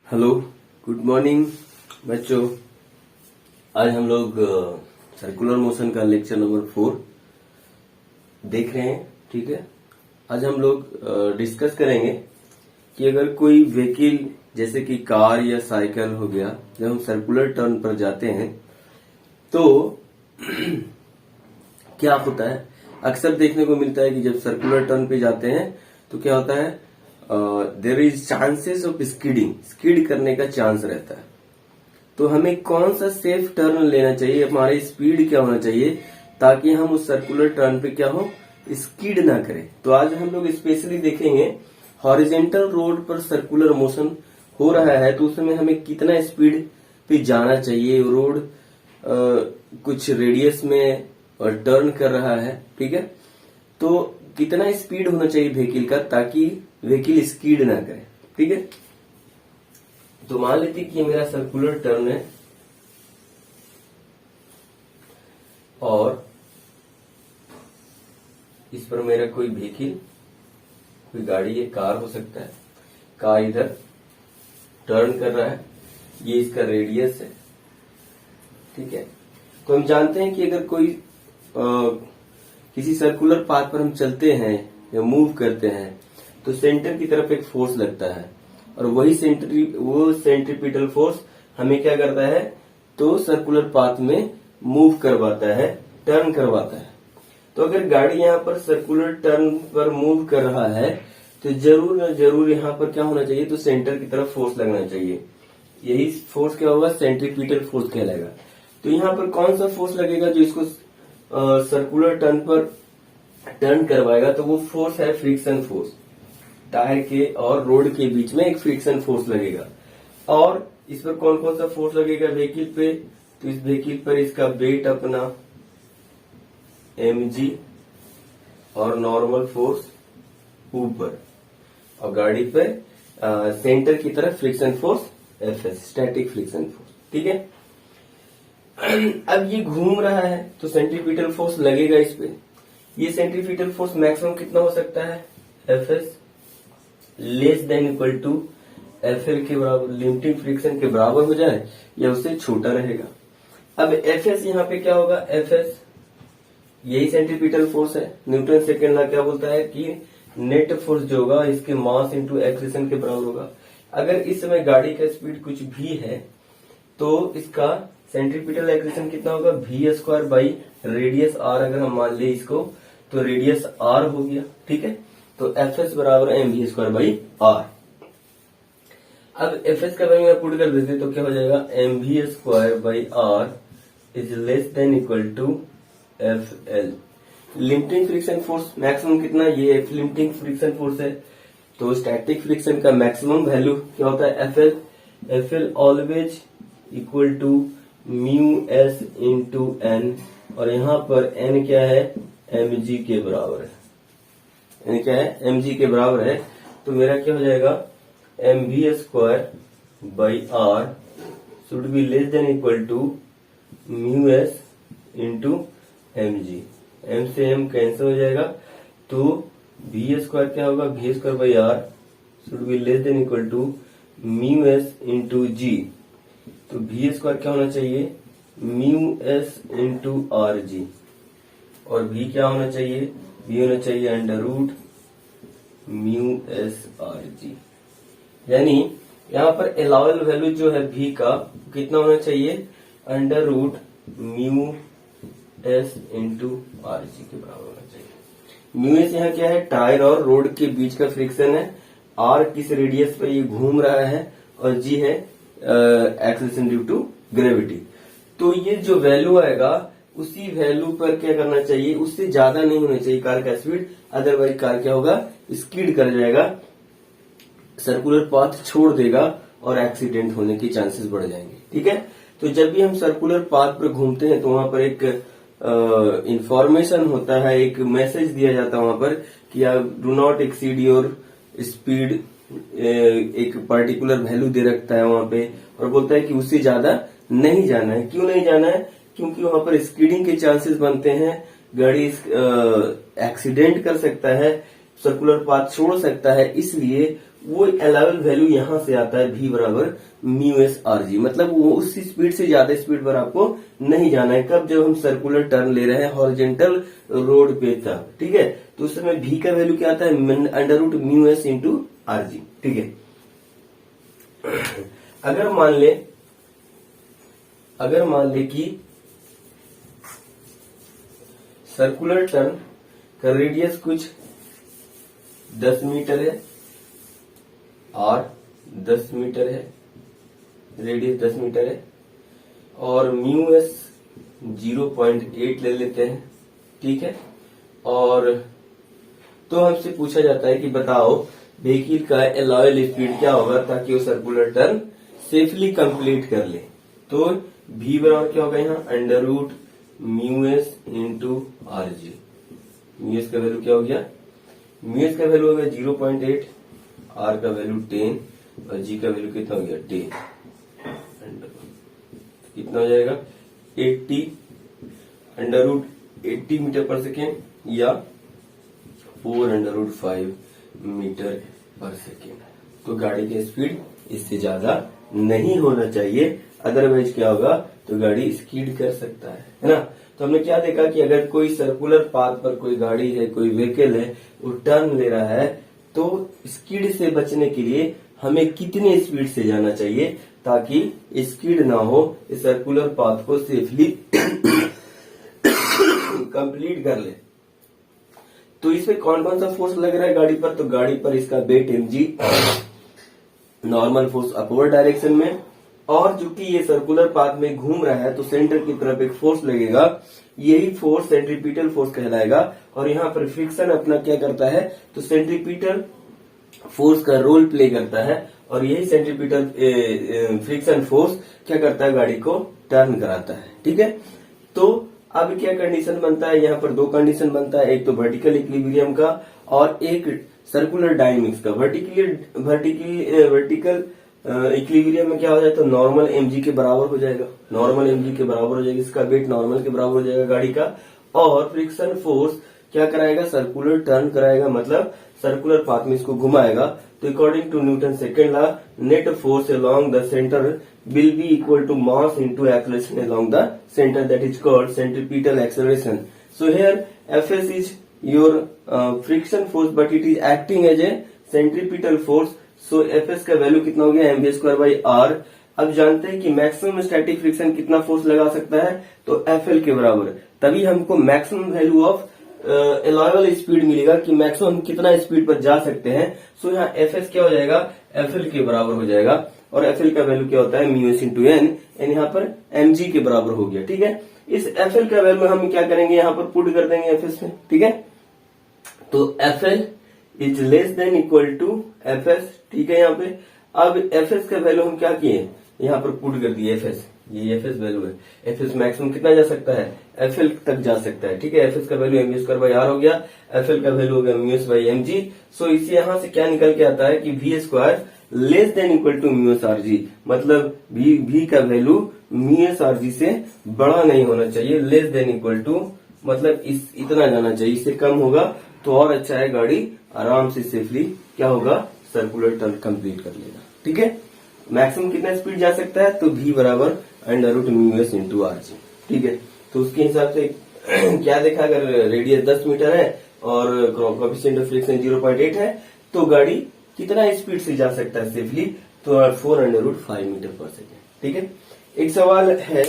Hello, good morning बच्चों। आज हम लोग सर्कुलर मोशन का लेक्चर नंबर 4 देख रहे हैं। ठीक है, आज हम लोग डिस्कस करेंगे कि अगर कोई व्हीकल जैसे कि कार या साइकिल हो गया, जब हम सर्कुलर टर्न पर जाते हैं तो क्या होता है। अक्सर देखने को मिलता है कि जब सर्कुलर टर्न पे जाते हैं तो क्या होता है, there is chances of skid करने का चांस रहता है। तो हमें कौन सा सेफ टर्न लेना चाहिए, हमारी स्पीड क्या होना चाहिए ताकि हम उस सर्कुलर टर्न पे क्या हो, स्किड ना करें। तो आज हम लोग स्पेशली देखेंगे हॉरिजेंटल रोड पर सर्कुलर मोशन हो रहा है तो उसमें हमें कितना स्पीड पे जाना चाहिए। रोड कुछ रेडियस में टर्न कर रहा है, ठीक है, तो कितना स्पीड होना चाहिए व्हीकल का ताकि व्हीकल स्किड ना करे। ठीक है, तो मान लेते कि मेरा सर्कुलर टर्न है और इस पर मेरा कोई व्हीकल, कोई गाड़ी है, कार हो सकता है, कार इधर टर्न कर रहा है, ये इसका रेडियस है। ठीक है, तो हम जानते हैं कि अगर कोई किसी सर्कुलर पाथ पर हम चलते हैं या मूव करते हैं तो सेंटर की तरफ एक फोर्स लगता है और वही सेंट्रीपिटल फोर्स हमें क्या करता है, तो सर्कुलर पाथ में मूव करवाता है, टर्न करवाता है। तो अगर गाड़ी यहाँ पर सर्कुलर टर्न पर मूव कर रहा है तो जरूर यहाँ पर क्या होना चाहिए, तो सेंटर की तरफ फोर्स लगना चाहिए। यही फोर्स क्या होगा, सेंट्रीपिटल फोर्स कहलाएगा। तो यहाँ पर कौन सा फोर्स लगेगा जो इसको सर्कुलर टर्न पर टर्न करवाएगा, तो वो फोर्स है फ्रिक्शन फोर्स। टायर के और रोड के बीच में एक फ्रिक्शन फोर्स लगेगा। और इस पर कौन कौन सा फोर्स लगेगा व्हीकल पे, तो इस व्हीकल पर इसका वेट अपना mg और नॉर्मल फोर्स ऊपर, और गाड़ी पे सेंटर की तरफ friction force Fs, static friction force. ठीक है, अब ये घूम रहा है तो सेंट्रीपिटल फोर्स लगेगा इस पे। ये सेंट्रीपिटल फोर्स मैक्सिमम कितना हो सकता है, Fs less than equal to Fl के बराबर, लिमिटिंग फ्रिक्शन के बराबर हो जाए या उससे छोटा रहेगा। अब Fs यहाँ पे क्या होगा, Fs यही सेंट्रीपिटल फोर्स है। न्यूटन सेकेंड लॉ क्या बोलता है कि नेट फोर्स जो होगा इसके मास इंटू एक्सेलरेशन के बराबर होगा। अगर इस समय गाड़ी का स्पीड कुछ भी है तो इसका सेंट्रीपिटल एक्सेलरेशन कितना होगा, v² बाई रेडियस r। अगर हम मान ले इसको तो रेडियस r हो गया। ठीक है, तो Fs बराबर mv² बाई r। अब Fs का वैल्यू पुट कर देते तो क्या हो जाएगा, mv² by r is less than equal to Fl। Limiting friction force maximum कितना, ये लिमिटिंग फ्रिक्शन फोर्स है। तो स्टैटिक फ्रिक्शन का मैक्सिमम वैल्यू क्या होता है, Fl always equal to mu s into n, और यहाँ पर n क्या है, mg के बराबर है। n क्या है, mg के बराबर है। तो मेरा क्या हो जाएगा, mv² by r should be less than equal to mu s into mg। m से m कैंसिल हो जाएगा तो v² क्या होगा, v² by r should be less than equal to mu s into g। तो v² क्या होना चाहिए, mu s into r g, और v क्या होना चाहिए, v होना चाहिए under root mu s r g. यानी यहाँ पर अलाउबल वैल्यू जो है v का कितना होना चाहिए, under root mu s into r g के बराबर होना चाहिए। म्यू s यहाँ क्या है, टायर और रोड के बीच का फ्रिक्शन है, r किस रेडियस पे ये घूम रहा है, और g है एक्सेलरेशन ड्यू टू ग्रेविटी। तो ये जो वैल्यू आएगा उसी वैल्यू पर क्या करना चाहिए, उससे ज्यादा नहीं होना चाहिए कार का स्पीड, अदरवाइज कार क्या होगा, स्किड कर जाएगा, सर्कुलर पाथ छोड़ देगा और एक्सीडेंट होने के चांसेस बढ़ जाएंगे। ठीक है, तो जब भी हम सर्कुलर पाथ पर घूमते हैं तो वहां पर एक इंफॉर्मेशन होता है, एक मैसेज दिया जाता है वहां पर कि आप do not exceed your speed, एक पर्टिकुलर वैल्यू दे रखता है वहां पे, और बोलता है कि उससे ज्यादा नहीं जाना है। क्यों नहीं जाना है, क्योंकि वहां पर स्किडिंग के चांसेस बनते हैं, गाड़ी एक्सीडेंट कर सकता है, सर्कुलर पाथ छोड़ सकता है, इसलिए वो अलाउबल वैल्यू यहां से आता है v बराबर म्यू एस आर जी। मतलब वो उस स्पीड से ज्यादा स्पीड पर आपको नहीं जाना है। कब? जब हम सर्कुलर टर्न ले रहे हैं हॉरिजेंटल रोड पे था, ठीक है। तो उस समय v का वैल्यू क्या आता है? Under root mu s into r g, ठीक है। अगर मान ले कि सर्कुलर टर्न का रेडियस कुछ 10 मीटर है और 10 मीटर है, रेडियस 10 मीटर है और म्यू एस 0.8 ले लेते हैं, ठीक है। और तो हमसे पूछा जाता है कि बताओ व्हीकल का अलाउबल स्पीड क्या होगा ताकि वो सर्कुलर टर्न सेफली कंप्लीट कर ले। तो v बराबर क्या होगा यहाँ? Under root mu s into r g. Mu s का वैल्यू क्या हो गया? म्यू एस का वैल्यू हो गया 0.8, आर का वैल्यू 10 और जी का वैल्यू कितना हो गया? 10। कितना हो जाएगा? 80 अंडर रूट 80 मीटर पर सेकेंड या 4 अंडर रूट 5 मीटर पर सेकेंड। तो गाड़ी की स्पीड इससे ज्यादा नहीं होना चाहिए, अदरवाइज क्या होगा? तो गाड़ी स्कीड कर सकता है ना। तो हमने क्या देखा कि अगर कोई सर्कुलर पाथ पर कोई गाड़ी है, कोई व्हीकल है, वो टर्न ले रहा है, तो स्कीड से बचने के लिए हमें कितने स्पीड से जाना चाहिए ताकि स्कीड ना हो, इस सर्कुलर पाथ को सेफली कंप्लीट कर ले। तो इसमें कौन कौन सा फोर्स लग रहा है गाड़ी पर? तो गाड़ी पर इसका weight mg, normal force upward direction में, और चूंकि ये सर्कुलर पाथ में घूम रहा है तो सेंटर की तरफ एक फोर्स लगेगा, यही फोर्स सेंट्रीपिटल फोर्स कहलाएगा। और यहाँ पर फ्रिक्शन अपना क्या करता है? तो सेंट्रीपिटल फोर्स का रोल प्ले करता है और यही सेंट्रीपिटल फ्रिक्शन फोर्स क्या करता है? गाड़ी को टर्न कराता है, ठीक है। तो अब क्या कंडीशन बनता है? यहाँ पर दो कंडीशन बनता है, एक तो वर्टिकल इक्विलिब्रियम का और एक सर्कुलर डायनेमिक्स का। वर्टिकल इक्विलिब्रियम में क्या हो जाए? तो नॉर्मल mg के बराबर हो जाएगा, नॉर्मल mg के बराबर हो जाएगा, इसका वेट नॉर्मल के बराबर हो जाएगा गाड़ी का। और फ्रिक्शन फोर्स क्या कराएगा? सर्कुलर टर्न कराएगा, मतलब सर्कुलर पाथ में इसको घुमाएगा। तो according to Newton second law, net force along the centre will be equal to mass into acceleration along the center, that is called centripetal acceleration. So here Fs is your friction force but it is acting as a centripetal force. So Fs का value कितना हो गया? mv square by r. अब जानते हैं कि maximum static friction कितना force लगा सकता है? तो Fl के बराबर। तभी हमको maximum value of allowable speed मिलेगा कि मैक्सिमम हम कितना स्पीड पर जा सकते हैं। सो यहाँ Fs क्या हो जाएगा? Fl के बराबर हो जाएगा। और Fl का वैल्यू क्या होता है? म्यू एस इंटू एन, यहाँ पर mg के बराबर हो गया, ठीक है। इस Fl का वैल्यू हम क्या करेंगे? यहाँ पर पुट कर देंगे Fs में, ठीक है। तो Fl is less than equal to Fs, ठीक है। यहाँ पे अब Fs का वैल्यू हम क्या किए? यहाँ पर पुट कर दिए Fs, ये Fs वैल्यू है। Fs मैक्सिमम कितना जा सकता है? Fl तक जा सकता है, ठीक है। Fs का value mv square by r हो गया, Fl का वैल्यू हो गया mu s by mg। So इसे यहाँ से क्या निकल के आता है कि v square less than equal to mu s r g, मतलब v का value mu s r g से बड़ा नहीं होना चाहिए। लेस देन इक्वल टू मतलब इतना जाना चाहिए, इससे कम होगा तो और अच्छा है, गाड़ी आराम से सेफली क्या होगा? सर्कुलर टर्न कंप्लीट कर लेगा, ठीक है। मैक्सिमम कितना स्पीड जा सकता है? तो v बराबर under root mu s into r g, ठीक है। तो उसके हिसाब से क्या देखा? अगर रेडियस 10 मीटर है और कोएफिशिएंट ऑफ फ्रिक्शन 0.8 है तो गाड़ी कितना स्पीड से जा सकता है सेफली? तो 4 अंडर रूट 5 मीटर पर सेकेंड, ठीक है। एक सवाल है,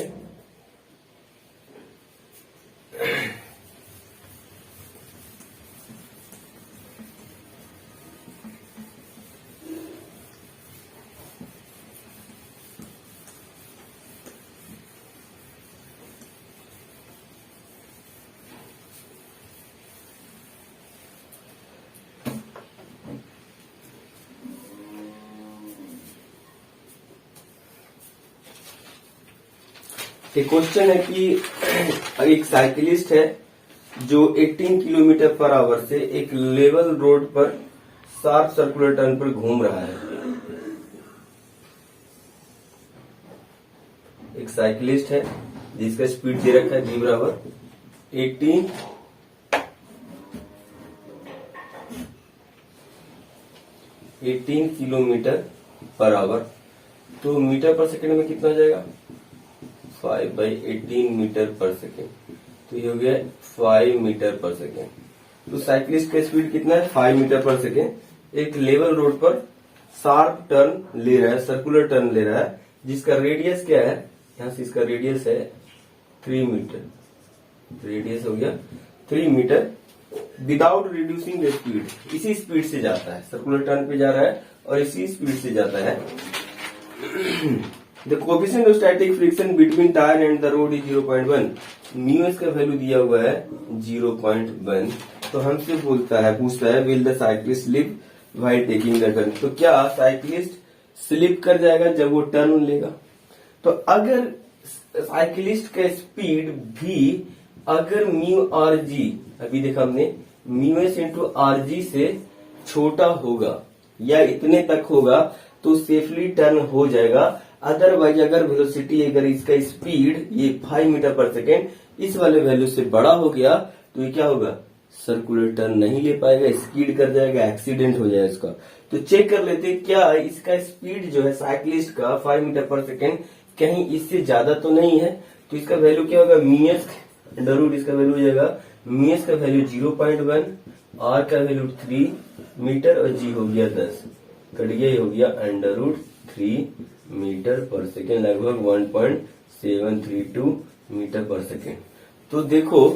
एक क्वेश्चन है कि एक साइकिलिस्ट है जो 18 किलोमीटर पर आवर से एक लेवल रोड पर शार्प सर्कुलर टर्न पर घूम रहा है। एक साइकिलिस्ट है जिसका स्पीड दे रखा है v बराबर 18 18 किलोमीटर पर आवर। तो मीटर पर सेकंड में कितना हो जाएगा 5/18 मीटर पर सेकंड। तो ये हो गया 5 मीटर पर सेकंड। तो साइकिलिस्ट का स्पीड कितना है 5 मीटर पर सेकंड। एक लेवल रोड पर शार्प टर्न ले रहा है, सर्कुलर टर्न ले रहा है, जिसका रेडियस क्या है, यहां से इसका रेडियस है 3 मीटर। रेडियस हो गया 3 metre without reducing the speed. इसी स्पीड से जाता है, सर्कुलर टर्न पे जा रहा है और इसी स्पीड से जाता है। The coefficient of static friction between tyre and the road is 0.1। Mu s का वैल्यू दिया हुआ है 0.1। तो हमसे बोलता है, पूछता है will the cyclist slip while taking the turn. तो क्या साइक्लिस्ट स्लिप कर जाएगा जब वो टर्न लेगा? तो अगर साइकिलिस्ट का स्पीड भी अगर म्यू आर जी, अभी देखा हमने, mu s into r g से छोटा होगा या इतने तक होगा तो सेफली टर्न हो जाएगा। अदरवाइज अगर वेलोसिटी, अगर इसका स्पीड ये 5 मीटर पर सेकेंड इस वाले वैल्यू से बड़ा हो गया तो ये क्या होगा, सर्कुलर टर्न नहीं ले पाएगा, स्कीड कर जाएगा, एक्सीडेंट हो जाएगा इसका। तो चेक कर लेते हैं क्या इसका स्पीड जो है साइकिलिस्ट का 5 मीटर पर सेकेंड कहीं इससे ज्यादा तो नहीं है। तो इसका वैल्यू क्या होगा, म्यूएस अंडर रूट, इसका वैल्यू हो जाएगा म्यूएस का वैल्यू 0.1, आर का वैल्यू 3 मीटर और जी हो गया 10, कट गया, ये हो गया अंडर रूट 3 मीटर पर सेकेंड, लगभग 1.732 मीटर पर सेकेंड। तो देखो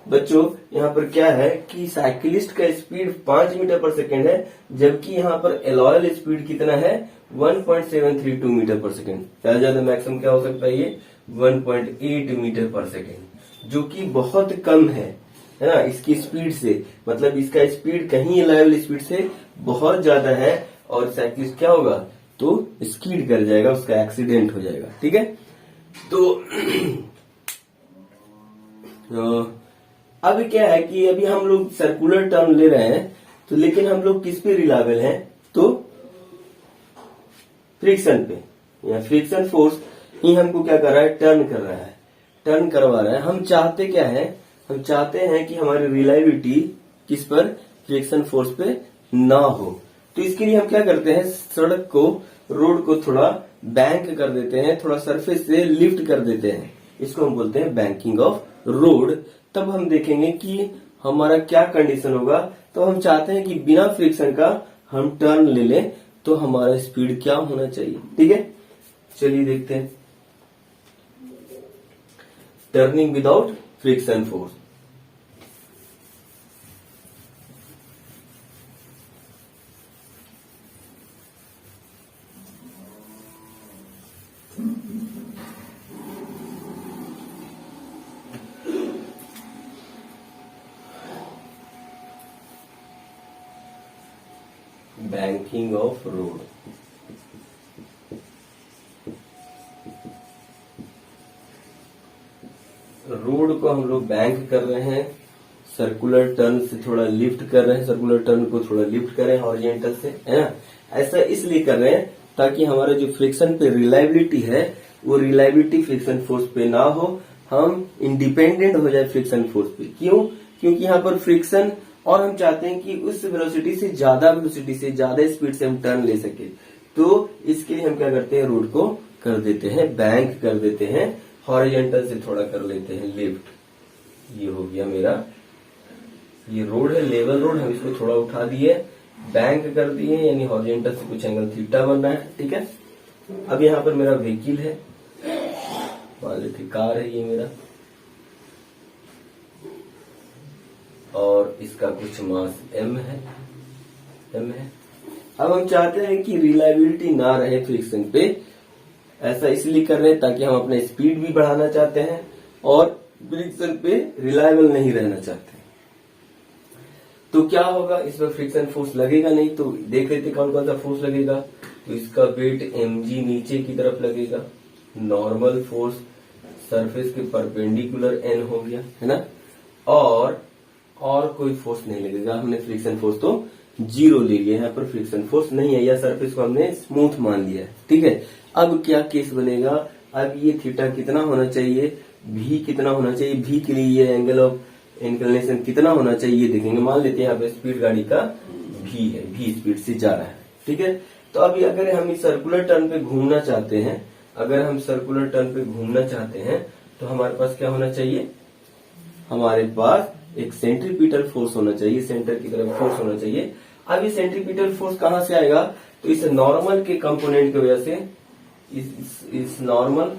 बच्चों यहाँ पर क्या है कि साइकिलिस्ट का स्पीड 5 मीटर पर सेकेंड है, जबकि यहाँ पर एलॉयल स्पीड कितना है 1.732 मीटर पर सेकेंड। ज्यादा ज्यादा मैक्सिमम क्या हो सकता है ये 1.8 मीटर पर सेकेंड, जो कि बहुत कम है ना इसकी स्पीड से। मतलब इसका स्पीड कहीं एलॉयल स्पीड से बहुत ज्यादा है और साइकिलिस्ट क्या होगा तो स्कीड कर जाएगा, उसका एक्सीडेंट हो जाएगा। ठीक है, तो अब क्या है कि अभी हम लोग सर्कुलर टर्न ले रहे हैं, तो लेकिन हम लोग किस पे रिलायबल हैं, तो फ्रिक्शन पे, या फ्रिक्शन फोर्स ही हमको क्या कर रहा है, टर्न कर रहा है, टर्न करवा रहा है। हम चाहते क्या है, हम चाहते हैं कि हमारी रिलायबिलिटी किस पर, फ्रिक्शन फोर्स पे ना हो। तो इसके लिए हम क्या करते हैं, सड़क को, रोड को थोड़ा बैंक कर देते हैं, थोड़ा सरफेस से लिफ्ट कर देते हैं, इसको हम बोलते हैं बैंकिंग ऑफ रोड। तब हम देखेंगे कि हमारा क्या कंडीशन होगा। तो हम चाहते हैं कि बिना फ्रिक्शन का हम टर्न ले लें, तो हमारा स्पीड क्या होना चाहिए। ठीक है, चलिए देखते हैं turning without friction force. Banking of road, road को हम लोग बैंक कर रहे हैं, सर्कुलर टर्न से थोड़ा लिफ्ट कर रहे हैं, सर्कुलर टर्न को थोड़ा लिफ्ट कर रहे हैं हॉरिजॉन्टल से, है ना। ऐसा इसलिए कर रहे हैं ताकि हमारा जो फ्रिक्शन पे रिलायबिलिटी है वो रिलायबिलिटी फ्रिक्शन फोर्स पे ना हो, हम इंडिपेंडेंट हो जाए फ्रिक्शन फोर्स पे। क्यों, क्योंकि यहाँ पर फ्रिक्शन, और हम चाहते हैं कि उस वेलोसिटी से ज्यादा स्पीड से हम टर्न ले सके। तो इसके लिए हम क्या करते हैं, रोड को कर देते हैं बैंक कर देते हैं, हॉरिजॉन्टल से थोड़ा कर लेते हैं लिफ्ट। ये हो गया मेरा, ये रोड है लेवल रोड, हम इसको थोड़ा उठा दिए, बैंक कर दिए, यानी हॉरिजॉन्टल से कुछ एंगल थीटा बन रहा है। ठीक है, अब यहाँ पर मेरा व्हीकल है, मान लेते कार है ये मेरा, और इसका कुछ मास m है। अब हम चाहते हैं कि रिलायबिलिटी ना रहे फ्रिक्शन पे, ऐसा इसलिए कर रहे हैं ताकि हम अपना स्पीड भी बढ़ाना चाहते हैं और फ्रिक्शन पे रिलायबल नहीं रहना चाहते। तो क्या होगा, इस पर फ्रिक्शन फोर्स लगेगा नहीं, तो देख लेते कौन कौन सा फोर्स लगेगा। तो इसका वेट mg नीचे की तरफ लगेगा, नॉर्मल फोर्स सरफेस के परपेंडिकुलर n हो गया, है ना, और कोई फोर्स नहीं लगेगा। हमने फ्रिक्शन फोर्स तो 0 ले लिया, यहाँ पर फ्रिक्शन फोर्स नहीं है, या सरफेस को हमने स्मूथ मान लिया है। ठीक है, अब क्या केस बनेगा, अब ये थीटा कितना होना चाहिए, भी कितना होना चाहिए, भी के लिए ये एंगल ऑफ इंक्लिनेशन कितना होना चाहिए, ये देखेंगे। मान लेते हैं यहाँ पे स्पीड गाड़ी का भी है, भी स्पीड से जा रहा है, ठीक है। तो अभी अगर हम इस सर्कुलर टर्न पे घूमना चाहते हैं, अगर हम सर्कुलर टर्न पे घूमना चाहते हैं तो हमारे पास क्या होना चाहिए, हमारे पास एक सेंट्रीपिटल फोर्स होना चाहिए, सेंटर की तरफ फोर्स होना चाहिए। अब ये सेंट्रीपिटल फोर्स कहां से आएगा, तो इस नॉर्मल के कंपोनेंट की वजह से, इस नॉर्मल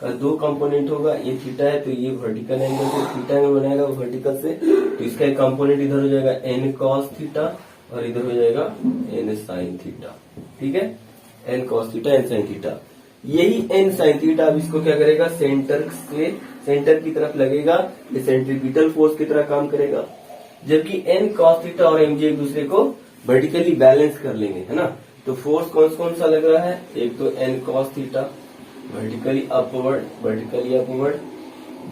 का दो कंपोनेंट होगा, ये थीटा है तो ये वर्टिकल एंगल से थीटा एंगल बनाएगा वर्टिकल से, तो इसका एक कंपोनेंट इधर हो जाएगा एन कॉस थीटा और इधर हो जाएगा एन साइन थीटा। ठीक है, n cos theta n sine theta. यही एन साइन थीटा अब इसको क्या करेगा, सेंटर से सेंटर की तरफ लगेगा, ये सेंट्रीपिटल फोर्स की तरह काम करेगा, जबकि एन कॉस थीटा और एमजी एक दूसरे को वर्टिकली बैलेंस कर लेंगे, है ना। तो फोर्स कौन सा लग रहा है, एक तो n cos theta vertically upward,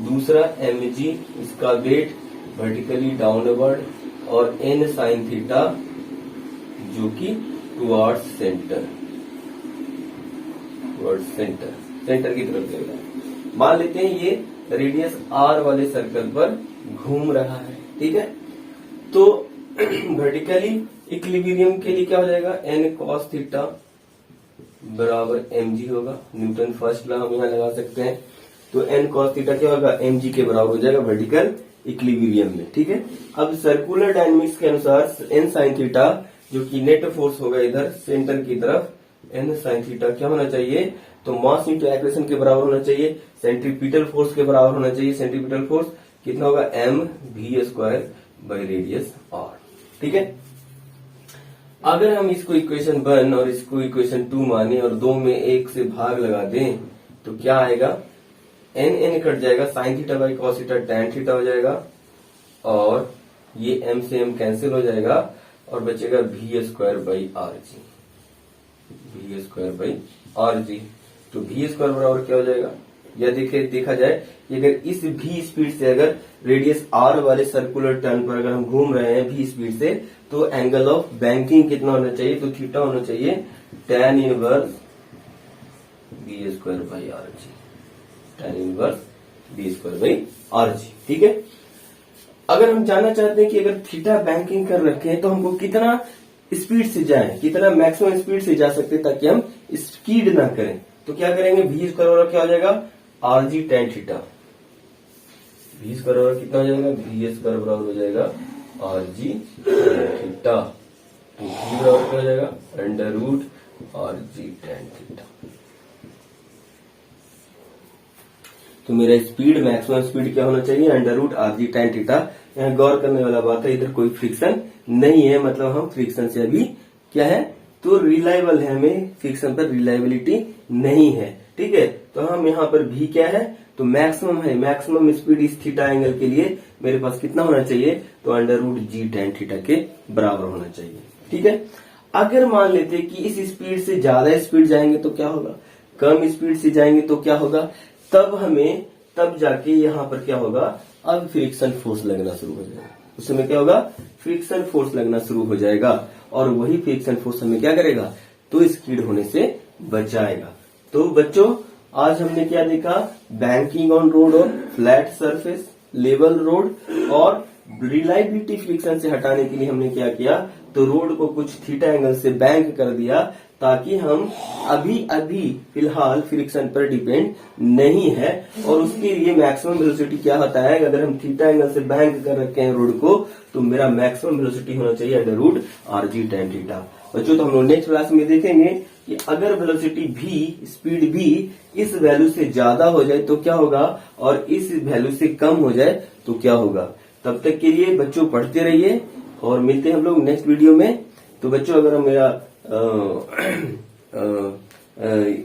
दूसरा mg इसका वेट वर्टिकली डाउनवर्ड, और n साइन थीटा जो कि टुवर्ड्स सेंटर की तरफ जाएगा। मान लेते हैं ये रेडियस r वाले सर्कल पर घूम रहा है, ठीक है। तो वर्टिकली इक्विलिब्रियम के लिए क्या हो जाएगा, n cos थीटा बराबर mg होगा, न्यूटन फर्स्ट लॉ हम यहाँ लगा सकते हैं। तो n cos थीटा क्या होगा, mg के बराबर हो जाएगा वर्टिकल इक्विलिब्रियम में, ठीक है। अब सर्कुलर डायनेमिक्स के अनुसार n sin थीटा जो कि नेट फोर्स होगा इधर सेंटर की तरफ, n sin थीटा क्या होना चाहिए, तो मास इंटू एक्सेलरेशन के बराबर होना चाहिए, सेंट्रीपिटल फोर्स के बराबर होना चाहिए। सेंट्रीपिटल फोर्स कितना होगा, m v square by radius r, ठीक है। अगर हम इसको इक्वेशन 1 और इसको इक्वेशन 2 माने और 2 में 1 से भाग लगा दें तो क्या आएगा, n कट जाएगा, sine theta by cos theta tan theta हो जाएगा, और ये m से m कैंसिल हो जाएगा और बचेगा v square by R G. तो v स्क्वायर बराबर क्या हो जाएगा, या देखा जाए कि अगर इस v स्पीड से, अगर रेडियस r वाले सर्कुलर टर्न पर अगर हम घूम रहे हैं v स्पीड से, तो एंगल ऑफ बैंकिंग कितना होना चाहिए, तो थीटा होना चाहिए tan inverse b square by R G, tan inverse b square by are g, ठीक है। अगर हम जानना चाहते हैं कि अगर थीटा बैंकिंग कर रखे हैं तो हमको कितना स्पीड से जाएं, कितना मैक्सिमम स्पीड से जा सकते हैं ताकि हम स्पीड ना करें, तो क्या करेंगे, v स्क्वायर बराबर क्या हो जाएगा, r g tan theta. v square बराबर कितना हो जाएगा, v स्क्वायर बराबर हो जाएगा आर जी थीटा, तो v बराबर क्या हो जाएगा, under root r g tan theta. तो मेरा स्पीड, मैक्सिमम स्पीड क्या होना चाहिए, under root r g tan theta. यहाँ गौर करने वाला बात है, इधर कोई फ्रिक्शन नहीं है, मतलब हम फ्रिक्शन से अभी क्या है, तो रिलायबल है, हमें फ्रिक्शन पर रिलायबिलिटी नहीं है, ठीक है। तो हम यहाँ पर भी क्या है, तो मैक्सिमम है, मैक्सिमम स्पीड इस थीटा एंगल के लिए मेरे पास कितना होना चाहिए, तो अंडर रूट जी टेन थीटा के बराबर होना चाहिए, ठीक है। अगर मान लेते कि इस स्पीड से ज्यादा स्पीड जाएंगे तो क्या होगा, कम स्पीड से जाएंगे तो क्या होगा, तब जाके यहाँ पर क्या होगा, अब फ्रिक्शन फोर्स लगना शुरू हो जाएगा, उस समय क्या होगा, फ्रिक्शन फोर्स लगना शुरू हो जाएगा, और वही फ्रिक्शन फोर्स हमें क्या करेगा, तो स्किड होने से बचाएगा। तो बच्चों आज हमने क्या देखा, बैंकिंग ऑन रोड और फ्लैट सरफेस, लेवल रोड, और रिलायबिलिटी फ्रिक्शन से हटाने के लिए हमने क्या किया, तो रोड को कुछ थीटा एंगल से बैंक कर दिया ताकि हम अभी फिलहाल फ्रिक्शन पर डिपेंड नहीं है, और उसके लिए मैक्सिमम वेलोसिटी क्या होता है, अगर हम थीटा एंगल से बैंक कर रखे हैं रोड को, तो मेरा मैक्सिमम वेलोसिटी होना चाहिए under root r g tan theta. बच्चों तो हम लोग नेक्स्ट क्लास में देखेंगे कि अगर वेलोसिटी भी, स्पीड भी इस वैल्यू से ज्यादा हो जाए तो क्या होगा, और इस वैल्यू से कम हो जाए तो क्या होगा। तब तक के लिए बच्चों पढ़ते रहिए और मिलते हैं हम लोग नेक्स्ट वीडियो में। तो बच्चों अगर मेरा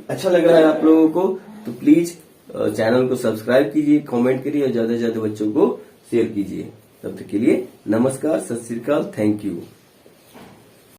अच्छा लग रहा है आप लोगों को तो प्लीज चैनल को सब्सक्राइब कीजिए, कमेंट करिए और ज्यादा से ज्यादा बच्चों को शेयर कीजिए। तब तक के लिए नमस्कार, सत श्री अकाल, थैंक यू।